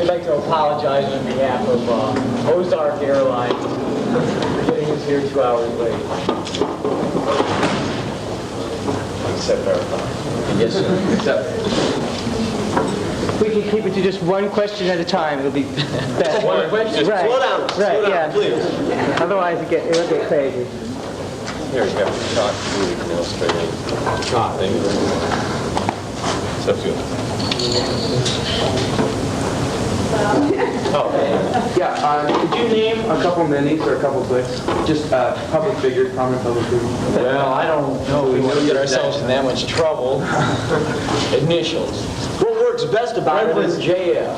I'd like to apologize on behalf of Ozark Airlines for getting us here 2 hours late. Except our yes, sir. Except. We can keep it to just one question at a time. It'll be better. One question? Right. Slow down. Right, Slow down, yeah. please. Otherwise it'll get crazy. Here we go. Chalk. We can illustrate any thing. Sounds good. Oh, yeah. Could you name a couple minis or a couple clicks? Just public figures, prominent public figures. Well, I don't know. We want to get ourselves in that much trouble. Initials. What works best about it is JF.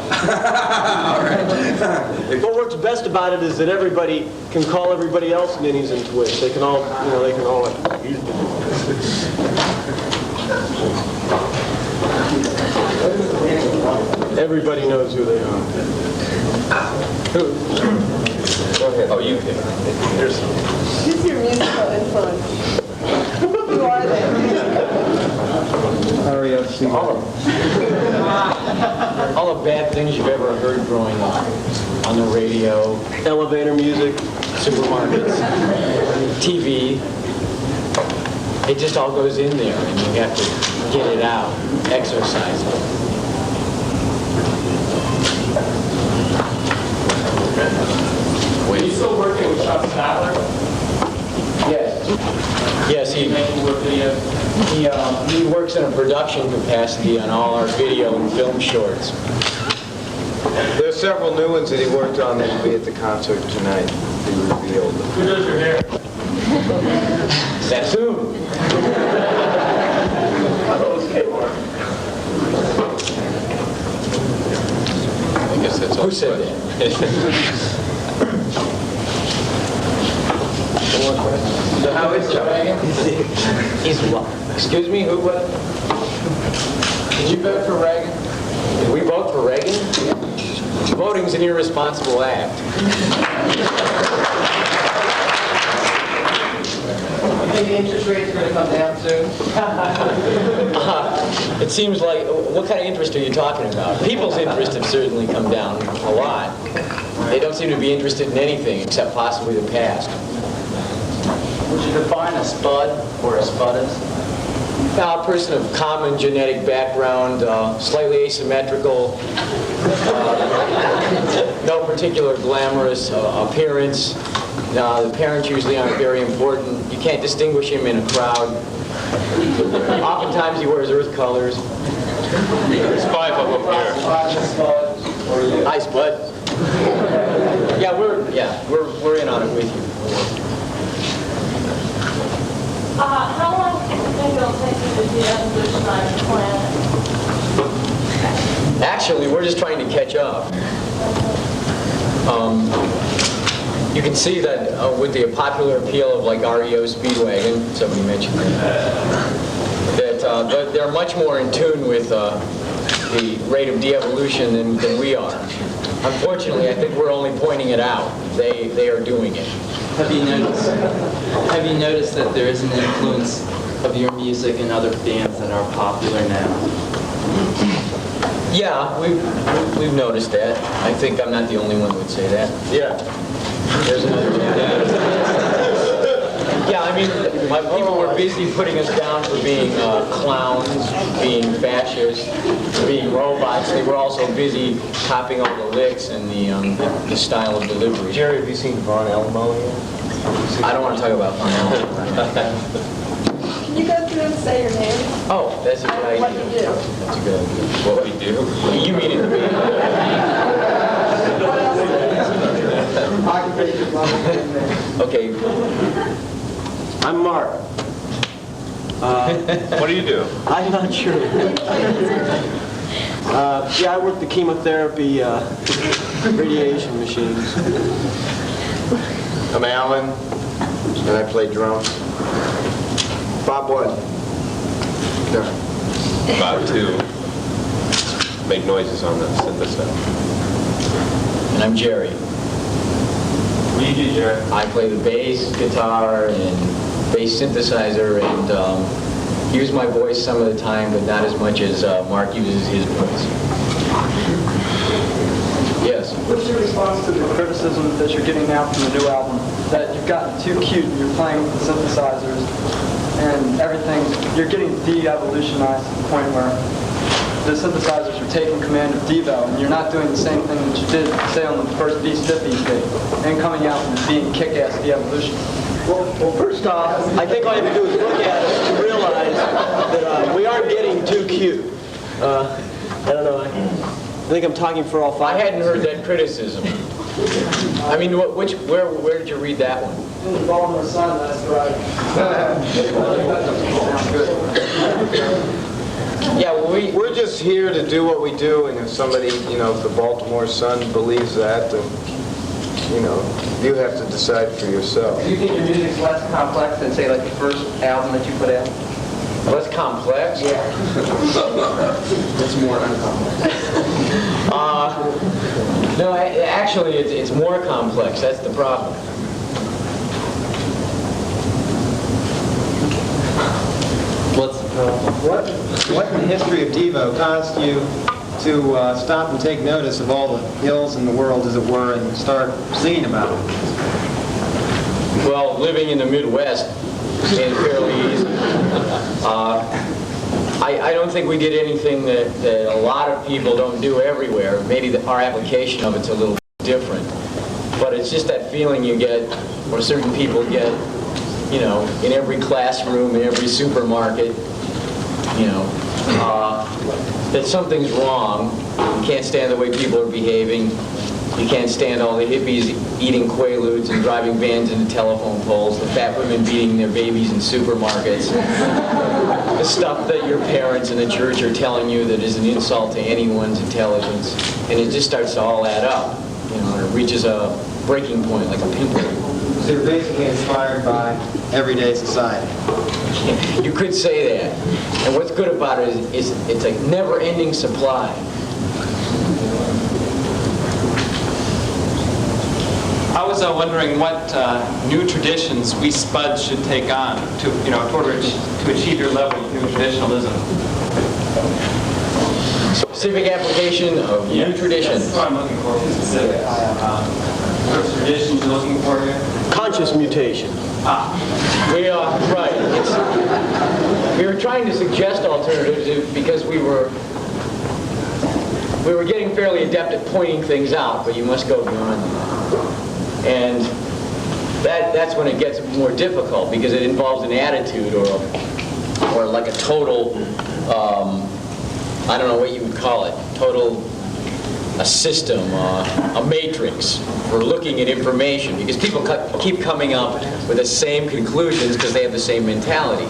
what works best about it is that everybody can call everybody else minis in Twitch. They can all, they can all. Everybody knows who they are. Who? Go ahead. Oh, you can. Here's. Who's your musical influence? Who are they? All the bad things you've ever heard growing up on the radio, Elevator music, supermarkets, TV. It just all goes in there, and you have to get it out, exercise it. Are you still working with Sean Statler? Yes. Yes, he works in a production capacity on all our video and film shorts. There's several new ones that he worked on that will be at the concert tonight. He revealed. Who does your hair? Sassoon. I guess that's all. Who said that? How is Chuck? He's what? Excuse me, who what? Did you vote for Reagan? Did we vote for Reagan? Voting's an irresponsible act. You think the interest rates are going to come down soon? It seems like, what kind of interest are you talking about? People's interests have certainly come down a lot. They don't seem to be interested in anything except possibly the past. Would you define a spud or a spudus? Now, a person of common genetic background, slightly asymmetrical, no particular glamorous appearance. The parents usually aren't very important. You can't distinguish him in a crowd. Oftentimes he wears earth colors. There's 5 of them here. Hi, Spud. Yeah, we're in on it with you. How long do you think it'll take you to de-evolutionize the planet? Actually, we're just trying to catch up. You can see that with the popular appeal of like REO Speedwagon, somebody mentioned that they're much more in tune with the rate of de-evolution than we are. Unfortunately, I think we're only pointing it out. They are doing it. Have you noticed that there is an influence of your music in other bands that are popular now? Yeah, we've noticed that. I think I'm not the only one who would say that. Yeah. There's another band. Yeah, I mean, my people were busy putting us down for being clowns, being fascists, being robots. They were also busy copying all the licks and the style of delivery. Jerry, have you seen Von Elmo yet? I don't want to talk about Von Elmo. Can you go through and say your name? Oh, that's a good idea. What you do? That's a good idea. What we do? You mean in the band? Okay. I'm Mark. What do you do? I'm not sure. Yeah, I work the chemotherapy radiation machines. I'm Alan, and I play drums. Bob what? No. About 2. Make noises on the synthesizer. And I'm Jerry. What do you do, Jerry? I play the bass guitar and bass synthesizer and use my voice some of the time, but not as much as Mark uses his voice. response to the criticism that you're getting now from the new album, that you've gotten too cute and you're playing with the synthesizers and everything, you're getting de-evolutionized to the point where the synthesizers are taking command of Devo, and you're not doing the same thing that you did, say, on the first Beast 50 tape, and coming out and being kick-ass de-evolution. Well, first off, I think all you have to do is look at us to realize that we aren't getting too cute. I don't know. I think I'm talking for all I five. hadn't heard that criticism. I mean, where did you read that one? In the Ball in the Sun, that's right. Yeah, well, We're just here to do what we do, and if somebody, if the Baltimore Sun believes that, then, you have to decide for yourself. Do you think your music's less complex than, say, like the first album that you put out? less complex? Yeah. It's more uncomplex. No, actually, it's more complex. That's the problem. What's the problem? What in the history of Devo caused you to stop and take notice of all the ills in the world, as it were, and start singing about it? Well, living in the Midwest is fairly easy. I don't think we did anything that a lot of people don't do everywhere. Maybe our application of it's a little different. But it's just that feeling you get, or certain people get, in every classroom, in every supermarket, that something's wrong. You can't stand the way people are behaving. You can't stand all the hippies eating Quaaludes and driving vans into telephone poles, the fat women beating their babies in supermarkets, the stuff that your parents in the church are telling you that is an insult to anyone's intelligence. And it just starts to all add up. And it reaches a breaking point, like a pimple. So you're basically inspired by everyday society. You could say that. And what's good about it is it's a never-ending supply. I was wondering what new traditions we Spuds should take on to, in order to achieve your level of new traditionalism. Specific application of new traditions. That's what I'm looking for. Specific. What traditions you're looking for here? Conscious mutation. Right. We were trying to suggest alternatives because we were getting fairly adept at pointing things out, but you must go beyond that. And that's when it gets more difficult, because it involves an attitude or like a total, I don't know what you would call it, a system, a matrix for looking at information, because people keep coming up with the same conclusions because they have the same mentality.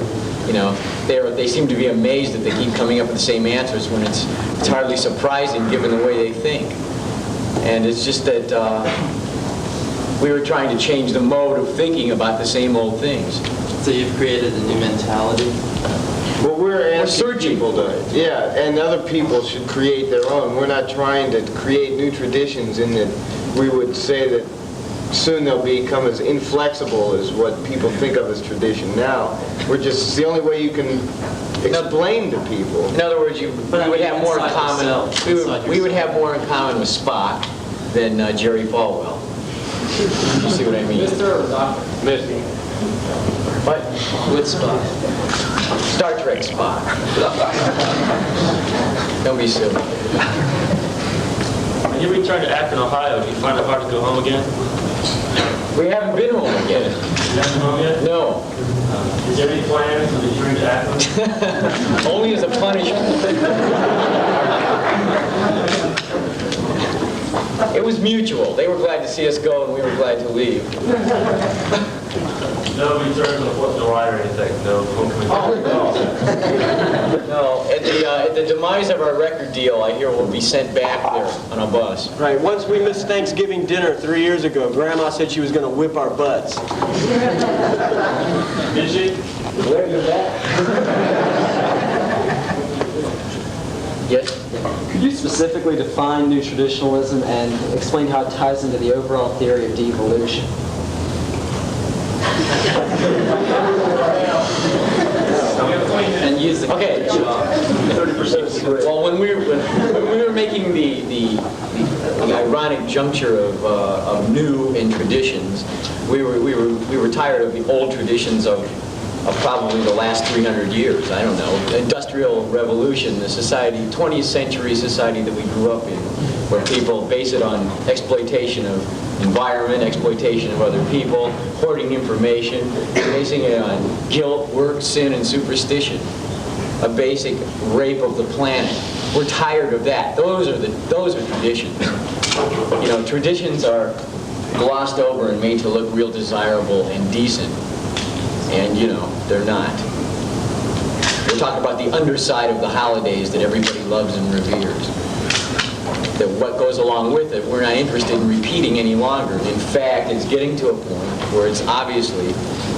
They seem to be amazed that they keep coming up with the same answers when it's hardly surprising given the way they think. And it's just that we were trying to change the mode of thinking about the same old things. So you've created a new mentality? Well, we're searching. People to, yeah, and other people should create their own. We're not trying to create new traditions in that we would say that soon they'll become as inflexible as what people think of as tradition now. It's the only way you can explain to people. In other words, we would have more in common. We would have more in common with Spock than Jerry Falwell. You see what I mean? Mr. or Dr.? Mr. What? With Spock. Star Trek Spock. Don't be silly. When you return to Akron, Ohio, do you find it hard to go home again? We haven't been home yet. You haven't been home yet? No. Is there any plan for the return to Akron? Only as a punishment. It was mutual. They were glad to see us go, and we were glad to leave. No return to the 4th of July or anything? No homecoming? Oh, no. No. At the demise of our record deal, I hear we'll be sent back there on a bus. Right. Once we missed Thanksgiving dinner 3 years ago, Grandma said she was going to whip our butts. Did she? Where are you back? Yes? Could you specifically define new traditionalism and explain how it ties into the overall theory of devolution? And use the Okay. 30%. Well, when we were making striking the ironic juncture of new and traditions. We were tired of the old traditions of probably the last 300 years. I don't know, Industrial Revolution, the society, 20th century society that we grew up in, where people base it on exploitation of environment, exploitation of other people, hoarding information, basing it on guilt, work, sin, and superstition. A basic rape of the planet. We're tired of that. Those are traditions. You know, traditions are glossed over and made to look real desirable and decent. And, you know, they're not. We're talking about the underside of the holidays that everybody loves and reveres. That what goes along with it, we're not interested in repeating any longer. In fact, it's getting to a point where it's obviously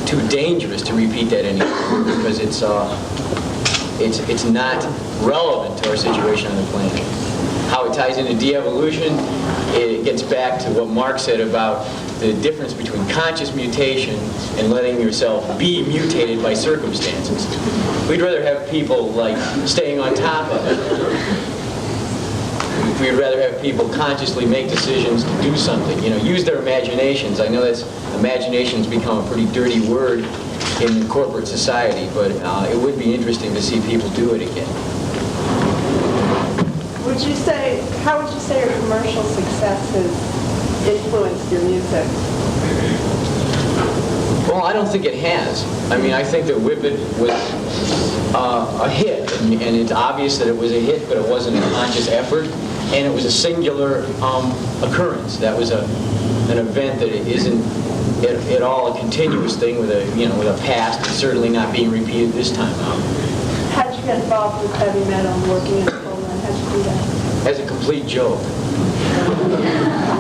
too dangerous to repeat that anymore because it's not relevant to our situation on the planet. How it ties into de-evolution, it gets back to what Mark said about the difference between conscious mutation and letting yourself be mutated by circumstances. We'd rather have people like staying on top of it. We'd rather have people consciously make decisions to do something, you know, use their imaginations. I know that's imagination's become a pretty dirty word in corporate society, but it would be interesting to see people do it again. How would you say your commercial success has influenced your music? Well, I don't think it has. I mean, I think that Whip It was a hit, and it's obvious that it was a hit, but it wasn't a conscious effort, and it was a singular occurrence. That was an event that it isn't at all a continuous thing with a past, and certainly not being repeated this time out. How did you get involved with heavy metal and working in Poland? How did you do that? As a complete joke.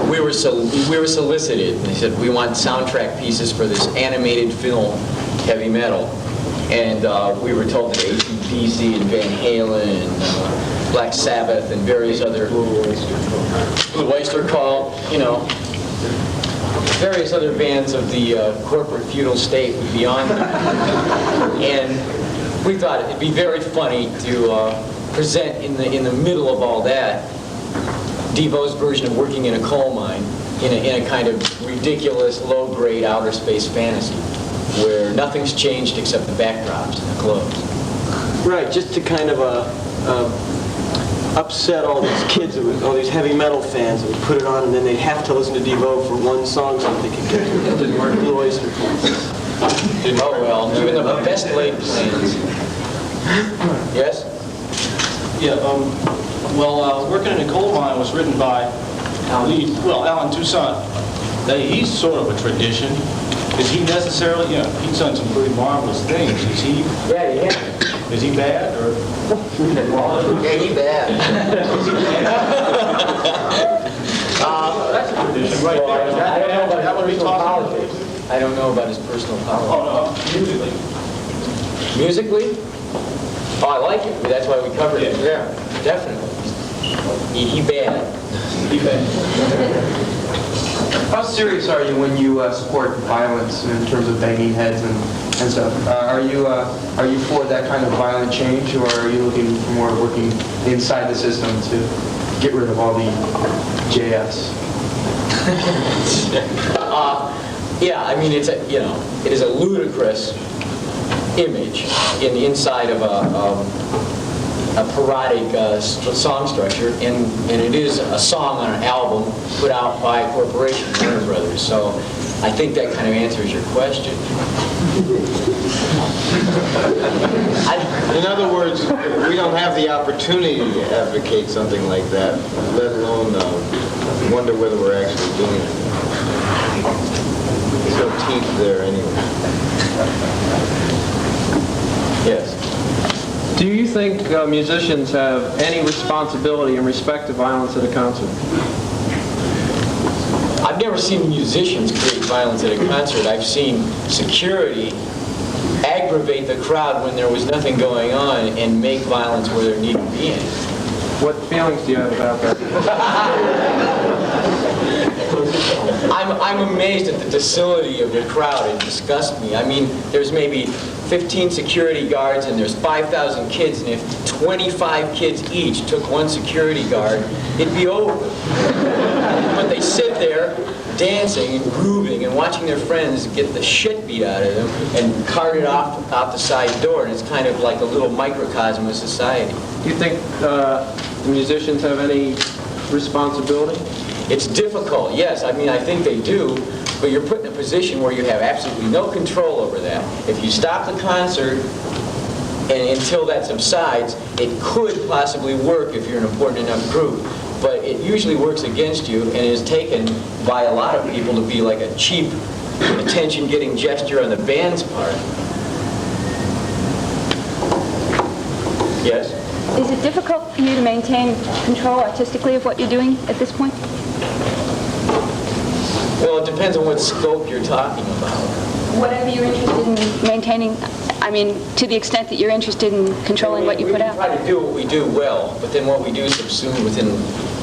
We were solicited. They said, we want soundtrack pieces for this animated film, heavy metal. And we were told that AC/DC and Van Halen and Black Sabbath and various other Blue Oyster Cult, you know, various other bands of the corporate feudal state would be on them. And we thought it'd be very funny to present in the middle of all that Devo's version of working in a coal mine in a kind of ridiculous, low-grade outer space fantasy where nothing's changed except the backdrops and the clothes. Right, just to kind of upset all these kids, all these heavy metal fans that would put it on and then they'd have to listen to Devo for one song so that they could get to Blue Oyster Cult. Oh well, even the best laid plans. Yes? Yeah, Working in a Coal Mine was written by Alan Toussaint. He's sort of a tradition. Is he necessarily, he's done some pretty marvelous things. Is he? Yeah, he has. Is he bad or? Yeah, he's bad. That's a tradition right there. I don't know about his personal politics. Oh, no, musically. Musically? Oh, I like it. That's why we covered it. Yeah, definitely. He bad. He bad. How serious are you when you support violence in terms of banging heads and stuff? Are you for that kind of violent change, or are you looking for more working inside the system to get rid of all the JFs? Yeah, I mean it is a ludicrous image inside of a parodic song structure, and it is a song on an album put out by a corporation, Warner Brothers. So I think that kind of answers your question. In other words, we don't have the opportunity to advocate something like that, let alone wonder whether we're actually doing it. There's no teeth there anyway. Yes. Do you think musicians have any responsibility in respect to violence at a concert? I've never seen musicians create violence at a concert. I've seen security aggravate the crowd when there was nothing going on and make violence where there needn't be any. What feelings do you have about that? I'm amazed at the docility of the crowd. It disgusts me. I mean, there's maybe 15 security guards and there's 5,000 kids, and if 25 kids each took one security guard, it'd be over. But they sit there dancing and grooving and watching their friends get the shit beat out of them and carted off out the side door, and it's kind of like a little microcosm of society. Do you think the musicians have any responsibility? It's difficult, yes. I mean, I think they do, but you're put in a position where you have absolutely no control over that. If you stop the concert and until that subsides, it could possibly work if you're an important enough group, but it usually works against you and is taken by a lot of people to be like a cheap, attention-getting gesture on the band's part. Yes? Is it difficult for you to maintain control artistically of what you're doing at this point? Well, it depends on what scope you're talking about. Whatever you're interested in maintaining, I mean, to the extent that you're interested in controlling what you put out. We try to do what we do well, but then what we do is subsumed within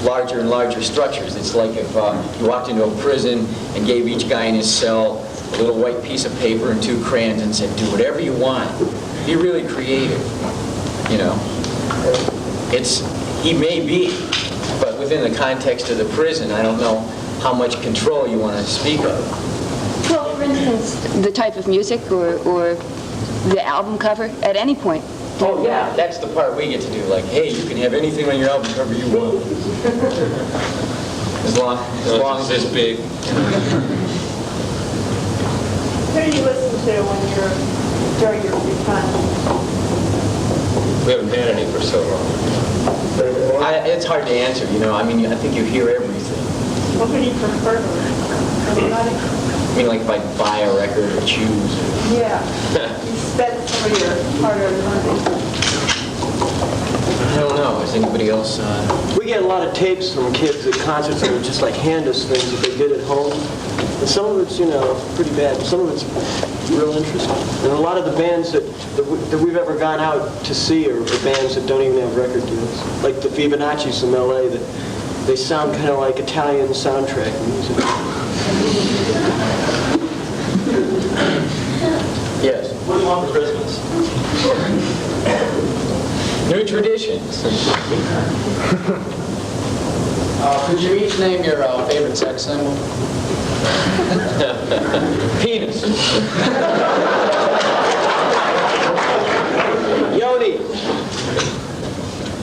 larger and larger structures. It's like if you walked into a prison and gave each guy in his cell a little white piece of paper and 2 crayons and said, do whatever you want. Be really creative, you know. He may be, but within the context of the prison, I don't know how much control you want to speak of. Well, for instance, the type of music or the album cover at any point. Oh yeah, that's the part we get to do. Like, hey, you can have anything on your album cover you want. as long as it's big. Who do you listen to when you're during your free time? We haven't had any for so long. It's hard to answer, you know. I mean, I think you hear everything. What would you prefer to listen? Anybody? I mean, like if I buy a record or choose. Yeah. You spend some of your hard-earned money. I don't know. Is anybody else? We get a lot of tapes from kids at concerts that would just like hand us things that they did at home. And some of it's, you know, pretty bad. But some of it's real interesting. And a lot of the bands that we've ever gone out to see are bands that don't even have record deals. Like the Fibonacci's from LA, that they sound kind of like Italian soundtrack music. Yes. What do you want for Christmas? New traditions. Could you each name your favorite sex symbol? Penis. Yoni.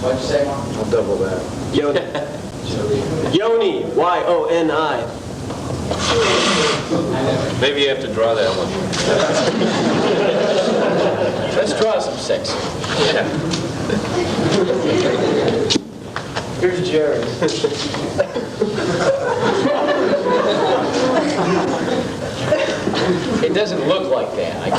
What'd you say, Mark? I'll double that. Yoni. Yoni. Y-O-N-I. Maybe you have to draw that one. Let's draw some sex. Here's Jerry. It doesn't look like that, I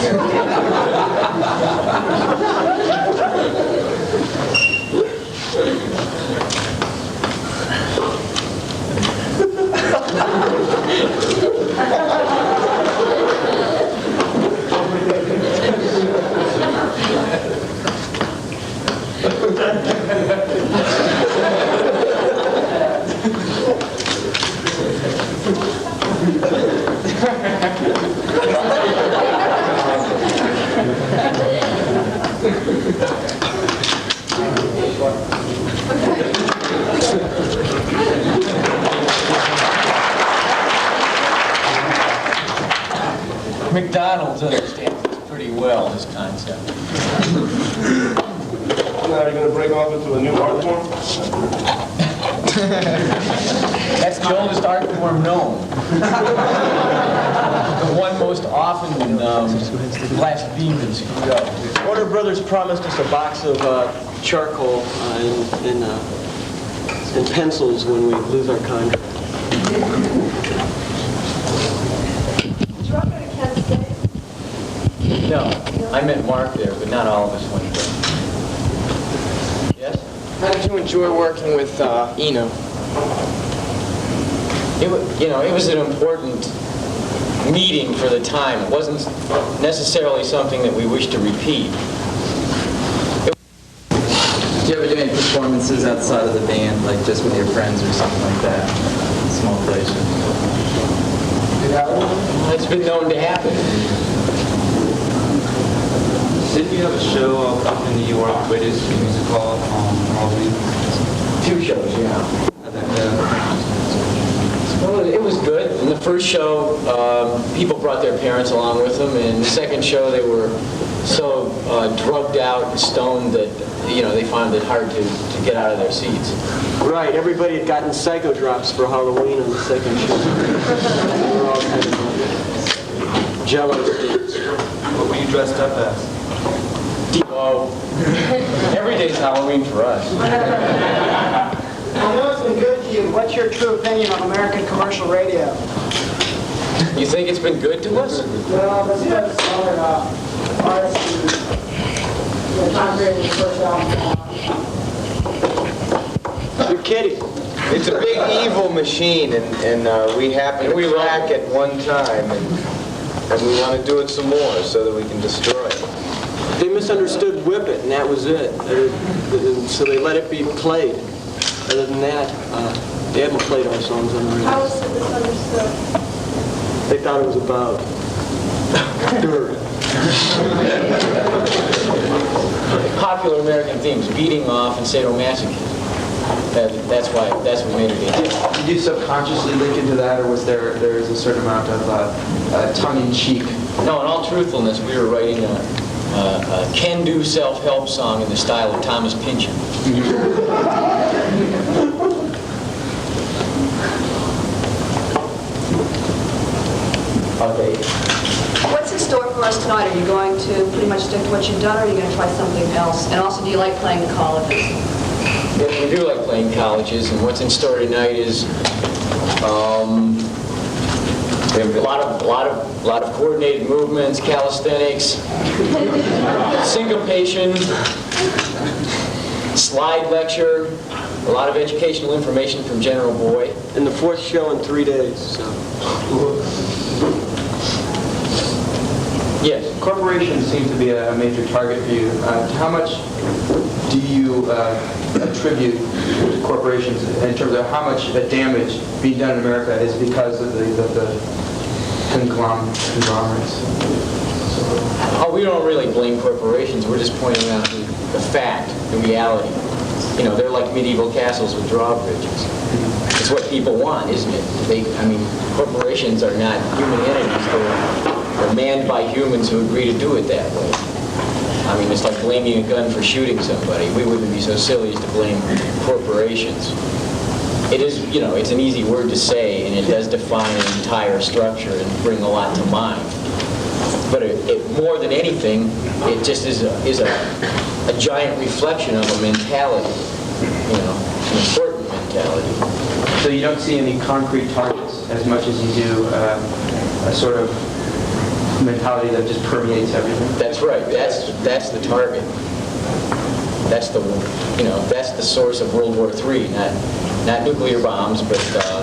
McDonald's understands this pretty well, this concept. Now you're going to break off into a new art form? That's the oldest art form known. The one most often blasphemed and screwed up. Warner Brothers promised us a box of charcoal and pencils when we lose our contract. Did you ever go to Kent State? No, I met Mark there, but not all of us went there. Yes? How did you enjoy working with Eno? It was an important meeting for the time. It wasn't necessarily something that we wish to repeat. Did you ever do any performances outside of the band, like just with your friends or something like that? Small pleasure. It's been known to happen. Didn't you have a show up in New York, British Music Hall, Albany? 2 shows, yeah. Well, it was good. In the first show, people brought their parents along with them, and the second show they were so drugged out and stoned that they found it hard to get out of their seats. Right, everybody had gotten psychodrops for Halloween on the second show. They were all kind of jello sticks. What were you dressed up as? Devo. Every day's Halloween for us. I know it's been good to you. What's your true opinion of American commercial radio? You think it's been good to us? Well, this does other artists who Tom Brady's first album. You're kidding. It's a big evil machine, and we happen to crack at one time, and we want to do it some more so that we can destroy it. They misunderstood Whip It, and that was it. So they let it be played. Other than that, they haven't played our songs on the radio. How was it misunderstood? They thought it was about dirt. Popular American themes, beating off and sadomasochism. That's what made it easy. Did you subconsciously link into that, or was there is a certain amount of tongue-in-cheek? No, in all truthfulness, we were writing a can-do self-help song in the style of Thomas Pynchon. Okay. What's in store for us tonight? Are you going to pretty much stick to what you've done, or are you going to try something else? And also, do you like playing the colleges? Yeah, we do like playing colleges, and what's in store tonight is we have a lot of coordinated movements, calisthenics, syncopation, slide lecture, a lot of educational information from General Boy. And the 4th show in 3 days. So. Yes. Corporations seem to be a major target for you. How much do you attribute to corporations in terms of how much damage being done in America is because of the conglomerates? Oh, we don't really blame corporations. We're just pointing out the fact, the reality. They're like medieval castles with drawbridges. It's what people want, isn't it? Corporations are not human entities. They're manned by humans who agree to do it that way. It's like blaming a gun for shooting somebody. We wouldn't be so silly as to blame corporations. It is, it's an easy word to say, and it does define an entire structure and bring a lot to mind. But it more than anything, it just is a giant reflection of a mentality, an important mentality. So you don't see any concrete targets as much as you do a sort of mentality that just permeates everything? That's right. That's the target. That's the source of World War III, not nuclear bombs, but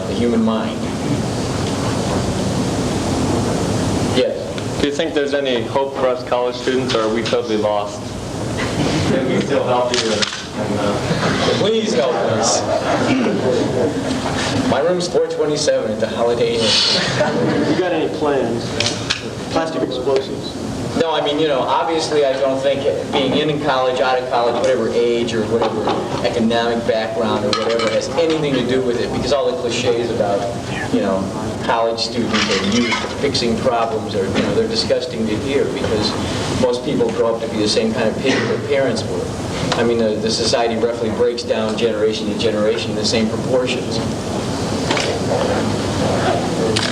the human mind. Yes. Do you think there's any hope for us college students, or are we totally lost? Can we still help you? Please help us. My room's 427 at the Holiday Inn. You got any plans? Plastic explosives? No, obviously I don't think being in college, out of college, whatever age or whatever economic background or whatever has anything to do with it, because all the cliches about, college students or youth fixing problems are, they're disgusting to hear, because most people grow up to be the same kind of pig their parents were. The society roughly breaks down generation to generation in the same proportions.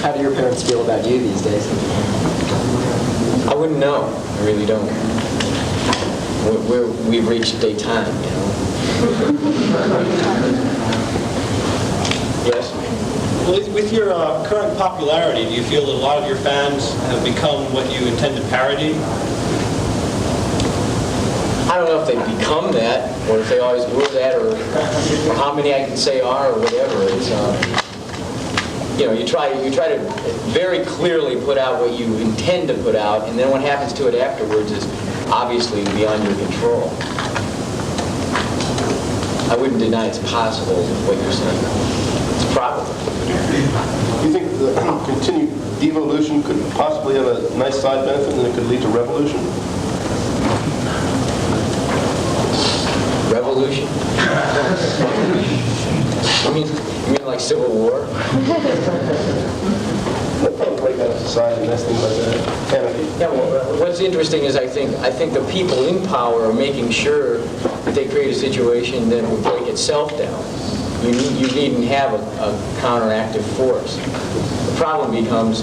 How do your parents feel about you these days? I wouldn't know. I really don't. We've reached daytime, Yes? With your current popularity, do you feel that a lot of your fans have become what you intend to parody? I don't know if they've become that, or if they always were that, or how many I can say are, or whatever. It's, you try to very clearly put out what you intend to put out, and then what happens to it afterwards is obviously beyond your control. I wouldn't deny it's possible, what you're saying. It's probable. Do you think the continued devolution could possibly have a nice side benefit and it could lead to revolution? Revolution? You mean like Civil War? Break out of society, nice things like that. Anarchy. Yeah, well, what's interesting is I think the people in power are making sure that they create a situation that will break itself down. You needn't have a counteractive force. The problem becomes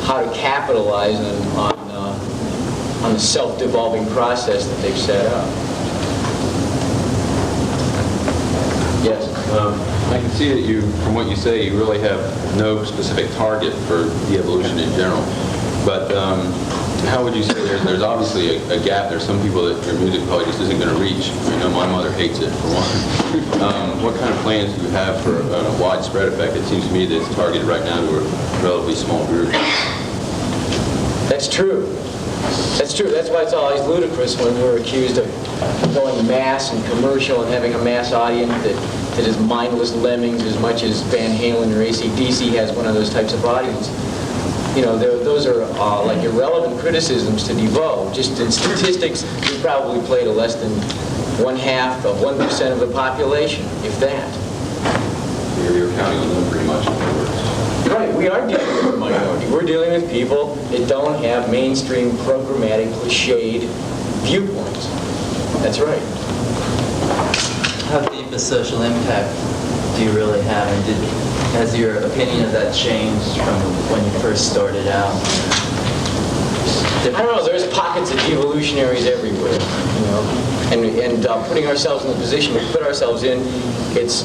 how to capitalize on the self-devolving process that they've set up. Yes? I can see that you, from what you say, you really have no specific target for de-evolution in general. But how would you say there's obviously a gap? There's some people that your music probably just isn't going to reach. I know my mother hates it, for one. What kind of plans do you have for a widespread effect? It seems to me that it's targeted right now to a relatively small group. That's true. That's true. That's why it's always ludicrous when we're accused of going mass and commercial and having a mass audience that is mindless lemmings as much as Van Halen or AC/DC has one of those types of audience. You know, those are like irrelevant criticisms to Devo. Just in statistics, we probably play to less than 1/2 of 1% of the population, if that. You're counting on them pretty much, in other words. Right, we are dealing with a minority. We're dealing with people that don't have mainstream programmatic cliched viewpoints. That's right. How deep a social impact do you really have? And has your opinion of that changed from when you first started out? I don't know. There's pockets of evolutionaries everywhere, you know, and putting ourselves in the position we put ourselves in, it's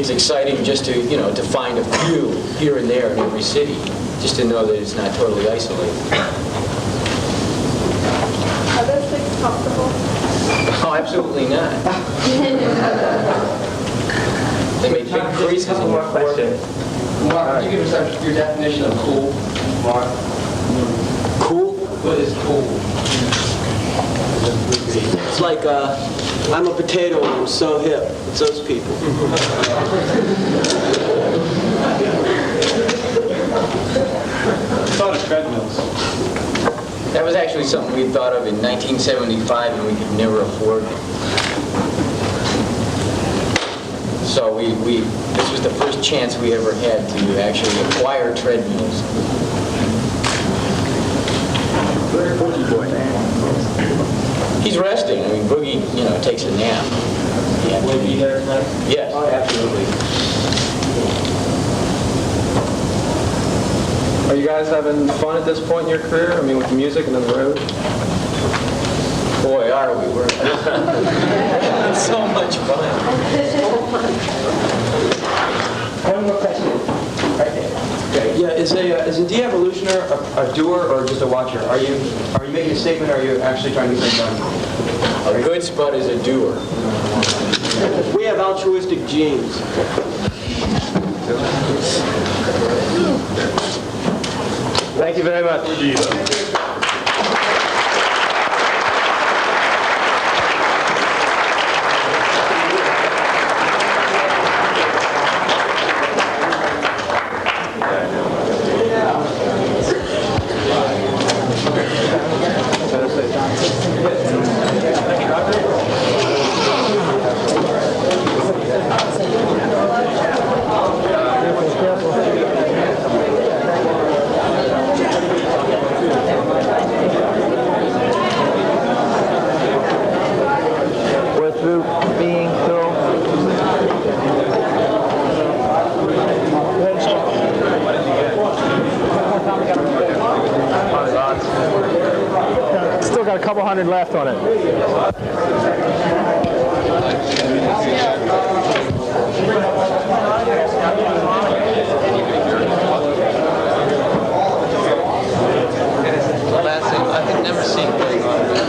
exciting just to to find a few here and there in every city, just to know that it's not totally isolated. Are those things comfortable? Oh, absolutely not. They make big creases in your forehead. Mark, can you give us your definition of cool, Mark? Cool? What is cool? It's like I'm a potato and I'm so hip. It's those people. Thought of treadmills. That was actually something we thought of in 1975 and we could never afford it. So this was the first chance we ever had to actually acquire treadmills. Where's Boogie Boy? He's resting. I mean, Boogie, takes a nap. Will he be there tonight? Yes. Oh, absolutely. Are you guys having fun at this point in your career? I mean, with the music and on the road? Boy, are we. We're having so much fun. One more question. Right there. Great. Yeah, is a de-evolutioner a doer or just a watcher? Are you making a statement or are you actually trying to get things done? A good spud is a doer. We have altruistic genes. Thank you very much. Still got a couple hundred left on it. Last thing, I've never seen playing on this.